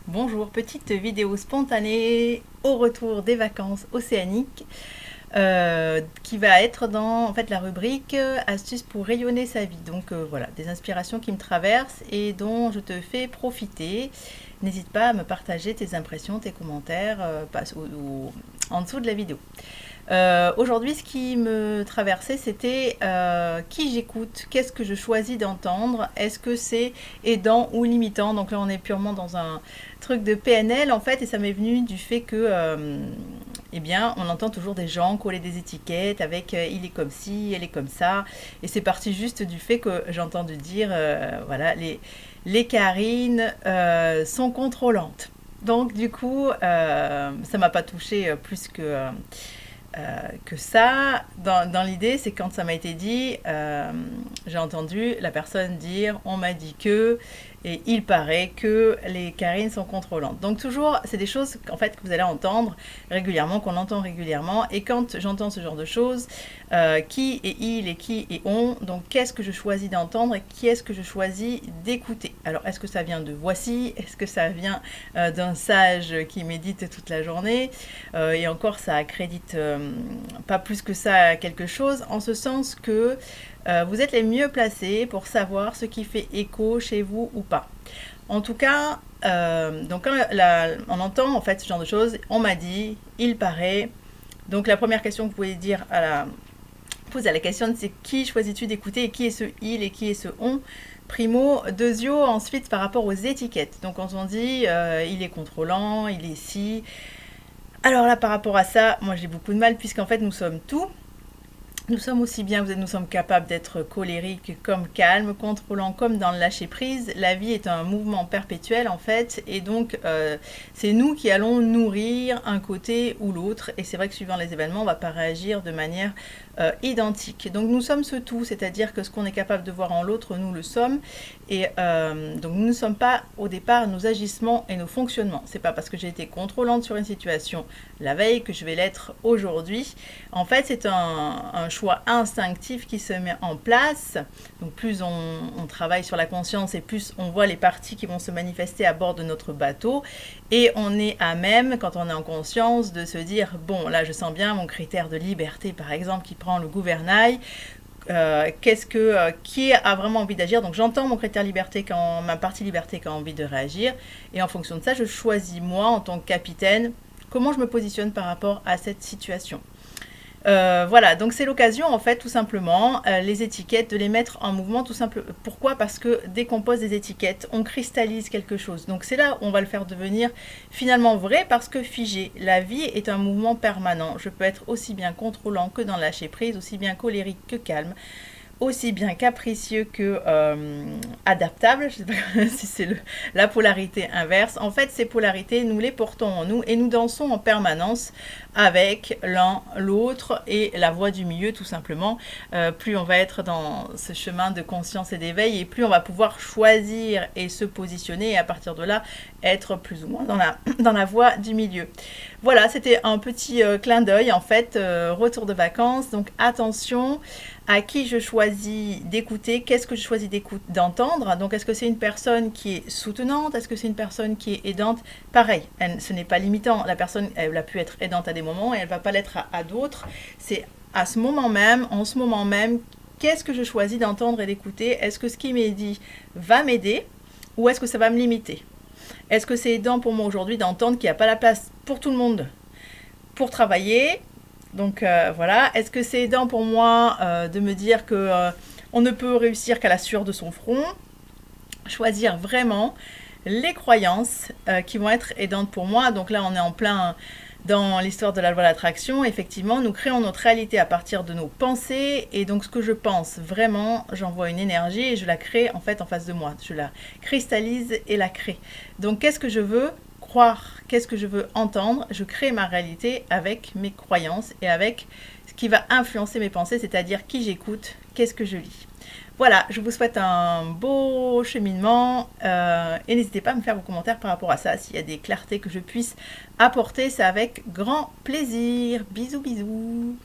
Bonjour, petite vidéo spontanée au retour des vacances océaniques qui va être dans en fait, la rubrique astuces pour rayonner sa vie. Donc voilà, des inspirations qui me traversent et dont je te fais profiter. N'hésite pas à me partager tes impressions, tes commentaires en dessous de la vidéo. Aujourd'hui, ce qui me traversait, c'était qui j'écoute, qu'est-ce que je choisis d'entendre, est-ce que c'est aidant ou limitant. Donc là, on est purement dans un truc de PNL en fait, et ça m'est venu du fait que, eh bien, on entend toujours des gens coller des étiquettes avec il est comme ci, elle est comme ça, et c'est parti juste du fait que j'ai entendu dire, voilà, les Karines sont contrôlantes. Donc du coup, ça m'a pas touché plus que ça. Dans l'idée, c'est quand ça m'a été dit, j'ai entendu la personne dire on m'a dit que, et il paraît que les Karines sont contrôlantes. Donc toujours, c'est des choses en fait que vous allez entendre régulièrement, qu'on entend régulièrement. Et quand j'entends ce genre de choses, qui est il et qui est on, donc qu'est-ce que je choisis d'entendre et qui est-ce que je choisis d'écouter. Alors est-ce que ça vient de voici, est-ce que ça vient d'un sage qui médite toute la journée, et encore ça accrédite pas plus que ça quelque chose, en ce sens que vous êtes les mieux placés pour savoir ce qui fait écho chez vous ou pas. En tout cas, donc quand on entend en fait ce genre de choses, on m'a dit, il paraît. Donc la première question que vous pouvez dire poser à la question, c'est qui choisis-tu d'écouter et qui est ce il et qui est ce on. Primo, deuxio, ensuite par rapport aux étiquettes. Donc quand on dit il est contrôlant, il est si. Alors là par rapport à ça, moi j'ai beaucoup de mal puisqu'en fait nous sommes tout. Nous sommes aussi bien, nous sommes capables d'être colériques comme calmes, contrôlants comme dans le lâcher prise. La vie est un mouvement perpétuel en fait, et donc c'est nous qui allons nourrir un côté ou l'autre. Et c'est vrai que suivant les événements, on ne va pas réagir de manière identique. Donc nous sommes ce tout, c'est-à-dire que ce qu'on est capable de voir en l'autre, nous le sommes. Et donc nous ne sommes pas au départ nos agissements et nos fonctionnements. C'est pas parce que j'ai été contrôlante sur une situation la veille que je vais l'être aujourd'hui. En fait, c'est un choix instinctif qui se met en place. Donc plus on travaille sur la conscience et plus on voit les parties qui vont se manifester à bord de notre bateau. Et on est à même, quand on est en conscience, de se dire, bon, là je sens bien mon critère de liberté, par exemple, qui prend le gouvernail. Qui a vraiment envie d'agir. Donc j'entends mon critère liberté ma partie liberté qui a envie de réagir. Et en fonction de ça, je choisis moi, en tant que capitaine, comment je me positionne par rapport à cette situation. Voilà, donc c'est l'occasion en fait tout simplement, les étiquettes, de les mettre en mouvement tout simplement. Pourquoi? Parce que dès qu'on pose des étiquettes, on cristallise quelque chose. Donc c'est là où on va le faire devenir finalement vrai parce que figé. La vie est un mouvement permanent. Je peux être aussi bien contrôlant que dans le lâcher prise, aussi bien colérique que calme, aussi bien capricieux que adaptable. Je ne sais pas si c'est la polarité inverse. En fait, ces polarités, nous les portons en nous et nous dansons en permanence avec l'un, l'autre et la voie du milieu, tout simplement. Plus on va être dans ce chemin de conscience et d'éveil, et plus on va pouvoir choisir et se positionner, et à partir de là, être plus ou moins dans la voie du milieu. Voilà, c'était un petit clin d'œil, en fait, retour de vacances. Donc attention à qui je choisis d'écouter, qu'est-ce que je choisis d'entendre. Donc est-ce que c'est une personne qui est soutenante, est-ce que c'est une personne qui est aidante? Pareil, ce n'est pas limitant, la personne elle a pu être aidante à des moments et elle ne va pas l'être à d'autres. C'est à ce moment même, en ce moment même, qu'est-ce que je choisis d'entendre et d'écouter? Est-ce que ce qui m'est dit va m'aider ou est-ce que ça va me limiter? Est-ce que c'est aidant pour moi aujourd'hui d'entendre qu'il n'y a pas la place pour tout le monde pour travailler? Donc voilà, est-ce que c'est aidant pour moi de me dire que on ne peut réussir qu'à la sueur de son front? Choisir vraiment les croyances qui vont être aidantes pour moi. Donc là, on est en plein dans l'histoire de la loi de l'attraction. Effectivement, nous créons notre réalité à partir de nos pensées. Et donc, ce que je pense vraiment, j'envoie une énergie et je la crée en fait en face de moi. Je la cristallise et la crée. Donc, qu'est-ce que je veux croire? Qu'est-ce que je veux entendre? Je crée ma réalité avec mes croyances et avec ce qui va influencer mes pensées, c'est-à-dire qui j'écoute, qu'est-ce que je lis. Voilà, je vous souhaite un beau cheminement et n'hésitez pas à me faire vos commentaires par rapport à ça. S'il y a des clartés que je puisse apporter, c'est avec grand plaisir. Bisous, bisous.